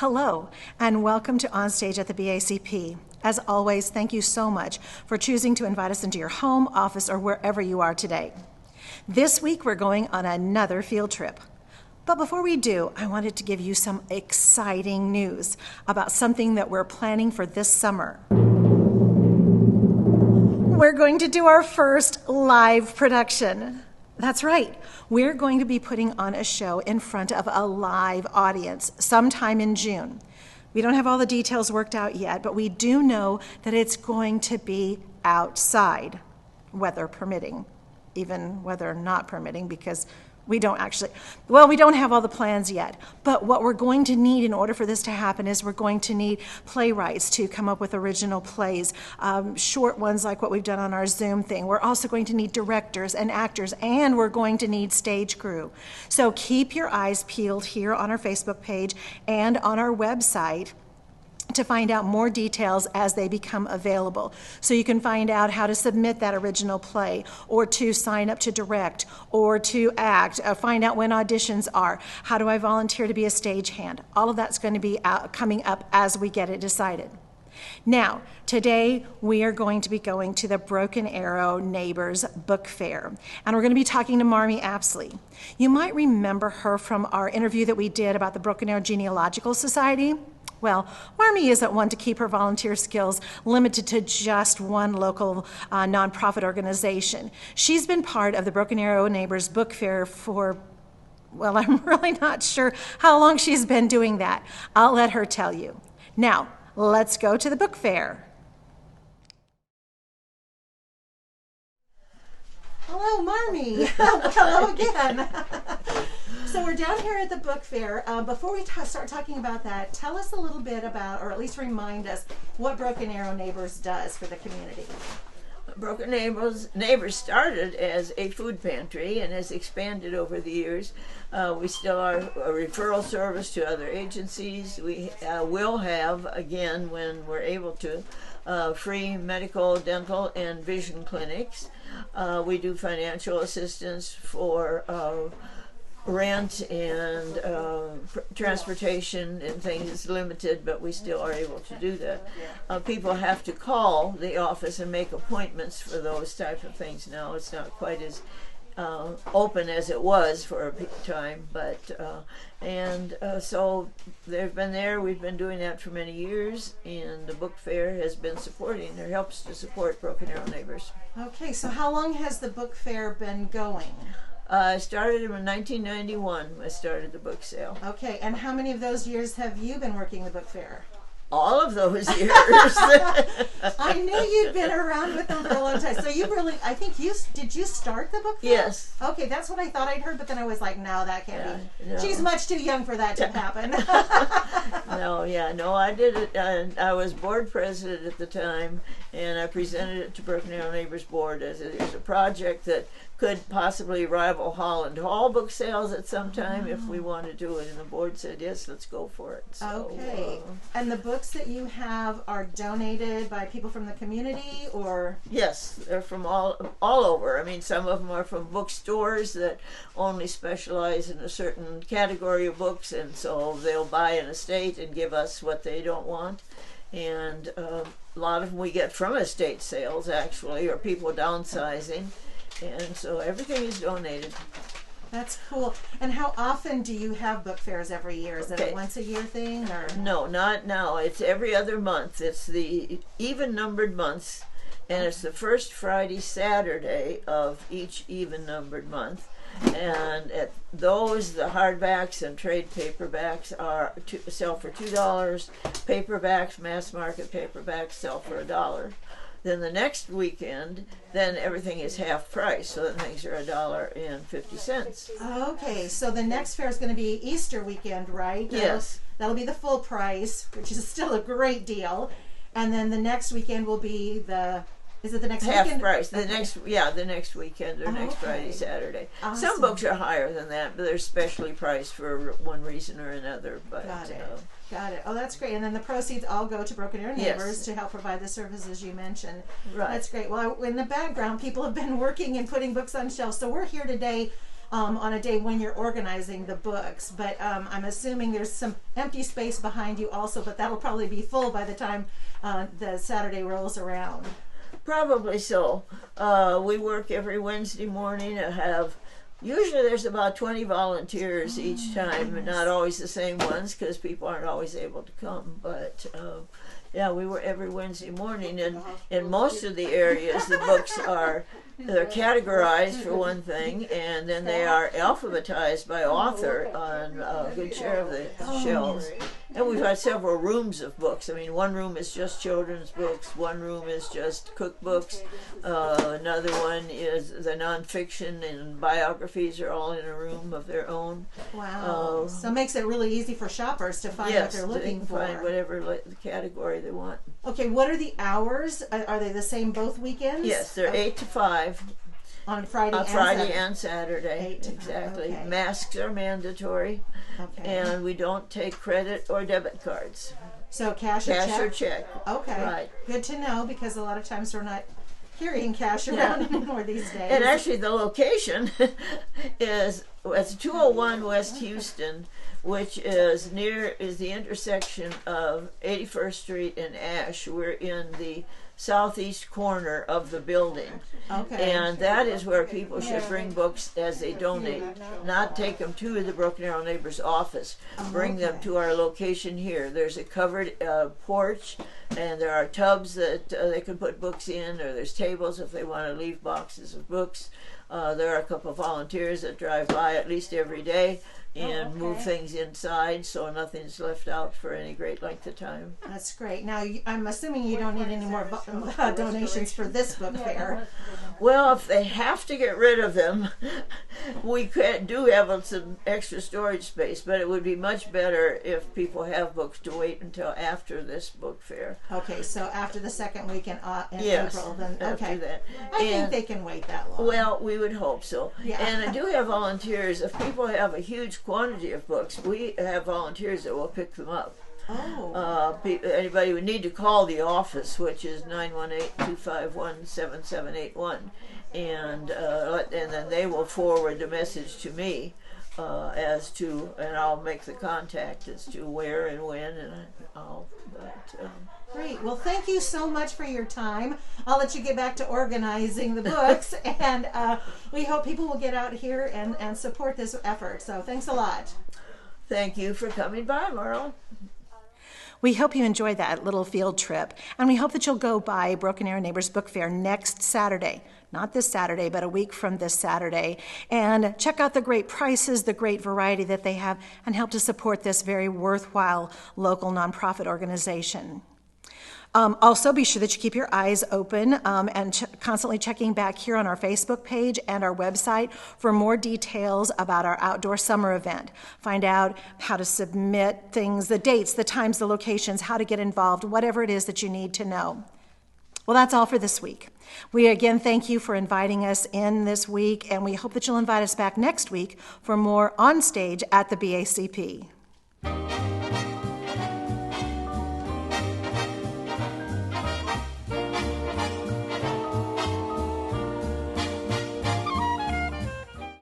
Hello, and welcome to OnStage at the BACP. As always, thank you so much for choosing to invite us into your home, office, or wherever you are today. This week, we're going on another field trip. But before we do, I wanted to give you some exciting news about something that we're planning for this summer. We're going to do our first live production. That's right. We're going to be putting on a show in front of a live audience sometime in June. We don't have all the details worked out yet, but we do know that it's going to be outside, weather permitting, even weather not permitting, because we don't have all the plans yet. But what we're going to need in order for this to happen is we're going to need playwrights to come up with original plays, short ones like what we've done on our Zoom thing. We're also going to need directors and actors, and we're going to need stage crew. So keep your eyes peeled here on our Facebook page and on our website to find out more details as they become available. So you can find out how to submit that original play, or to sign up to direct, or to act, find out when auditions are. How do I volunteer to be a stagehand? All of that's going to be coming up as we get it decided. Now, today we are going to be going to the Broken Arrow Neighbors Book Fair, and we're going to be talking to Marmee Apsley. You might remember her from our interview that we did about the Broken Arrow Genealogical Society. Well, Marmee isn't one to keep her volunteer skills limited to just one local nonprofit organization. She's been part of the Broken Arrow Neighbors Book Fair for, well, I'm really not sure how long she's been doing that. I'll let her tell you. Now, let's go to the book fair. Hello, Marmee. Hello again. So we're down here at the book fair. Before we start talking about that, tell us a little bit about, or at least remind us, what Broken Arrow Neighbors does for the community. Broken Neighbors started as a food pantry and has expanded over the years. We still are a referral service to other agencies. We will have, again, when we're able to, free medical, dental, and vision clinics. We do financial assistance for rent and transportation and things. It's limited, but we still are able to do that. People have to call the office and make appointments for those type of things now. It's not quite as open as it was for a time, but so they've been there. We've been doing that for many years, and the book fair has been supporting, or helps to support, Broken Arrow Neighbors. Okay, so how long has the book fair been going? I started in 1991. I started the book sale. Okay, and how many of those years have you been working the book fair? All of those years. I knew you'd been around with them for a long time. So you really, did you start the book fair? Yes. Okay, that's what I thought I'd heard, but then I was like, no, that can't be. No. She's much too young for that to happen. No, I did it. I was board president at the time, and I presented it to Broken Arrow Neighbors Board as a project that could possibly rival Holland Hall book sales at some time if we want to do it, and the board said, yes, let's go for it. So, okay. And the books that you have are donated by people from the community, or? Yes, they're from all over. I mean, some of them are from bookstores that only specialize in a certain category of books, and so they'll buy an estate and give us what they don't want. And a lot of them we get from estate sales, actually, or people downsizing. And so everything is donated. That's cool. And how often do you have book fairs every year? Is it a once a year thing, or? No, not now. It's every other month. It's the even numbered months, and it's the first Friday, Saturday of each even numbered month. And at those, the hardbacks and trade paperbacks sell for $2. Paperbacks, mass market paperbacks, sell for $1. Then the next weekend, then everything is half price, so then things are $1.50. Okay, so the next fair is going to be Easter weekend, right? Yes. That'll be the full price, which is still a great deal. And then the next weekend will be is it the next half weekend? Price. The next weekend or next Friday, Saturday. Awesome. Some books are higher than that, but they're specially priced for one reason or another. But Got it. Oh, that's great. And then the proceeds all go to Broken Arrow Neighbors to help provide the services you mentioned. Right. That's great. Well, in the background, people have been working and putting books on shelves. So we're here today on a day when you're organizing the books. But I'm assuming there's some empty space behind you also, but that'll probably be full by the time the Saturday rolls around. Probably so. We work every Wednesday morning. Usually there's about 20 volunteers each time, not always the same ones because people aren't always able to come. But yeah, we were every Wednesday morning, and in most of the areas the books they're categorized for one thing, and then they are alphabetized by author on a good share of the shelves. And we've got several rooms of books. I mean, one room is just children's books, one room is just cookbooks, another one is the nonfiction and biographies are all in a room of their own. Wow. So it makes it really easy for shoppers to find what they're looking for. Find whatever category they want. Okay, what are the hours? Are they the same both weekends? Yes, they're 8 to 5. On Friday and Saturday. Exactly. Okay. Masks are mandatory. Okay. And we don't take credit or debit cards. So cash or check. Okay. Right. Good to know, because a lot of times we're not carrying cash around anymore these days. And actually the location is it's 201 West Houston, which is the intersection of 81st Street and Ash. We're in the southeast corner of the building. Okay. And that is where people should bring books as they donate, not take them to the Broken Arrow Neighbors office. Bring them to our location here. There's a covered porch, and there are tubs that they can put books in, or there's tables if they want to leave boxes of books. There are a couple of volunteers that drive by at least every day and move things inside so nothing's left out for any great length of time. That's great. Now, I'm assuming you don't need any more donations for this book fair. Well, if they have to get rid of them, we do have some extra storage space, but it would be much better if people have books to wait until after this book fair. Okay, so after the second week in Yes, April, then after okay. that. I think they can wait that long. Well, we would hope so. Yeah. And I do have volunteers. If people have a huge quantity of books, we have volunteers that will pick them up. Oh. Anybody would need to call the office, which is 918-251-7781, and then they will forward the message to me and I'll make the contact as to where and when, and Great. Well, thank you so much for your time. I'll let you get back to organizing the books, and we hope people will get out here and support this effort. So thanks a lot. Thank you for coming by, Marla. We hope you enjoyed that little field trip, and we hope that you'll go by Broken Arrow Neighbors Book Fair next Saturday. Not this Saturday, but a week from this Saturday, and check out the great prices, the great variety that they have, and help to support this very worthwhile local nonprofit organization. Also, be sure that you keep your eyes open and constantly checking back here on our Facebook page and our website for more details about our outdoor summer event. Find out how to submit things, the dates, the times, the locations, how to get involved, whatever it is that you need to know. Well, that's all for this week. We again thank you for inviting us in this week, and we hope that you'll invite us back next week for more OnStage at the BACP.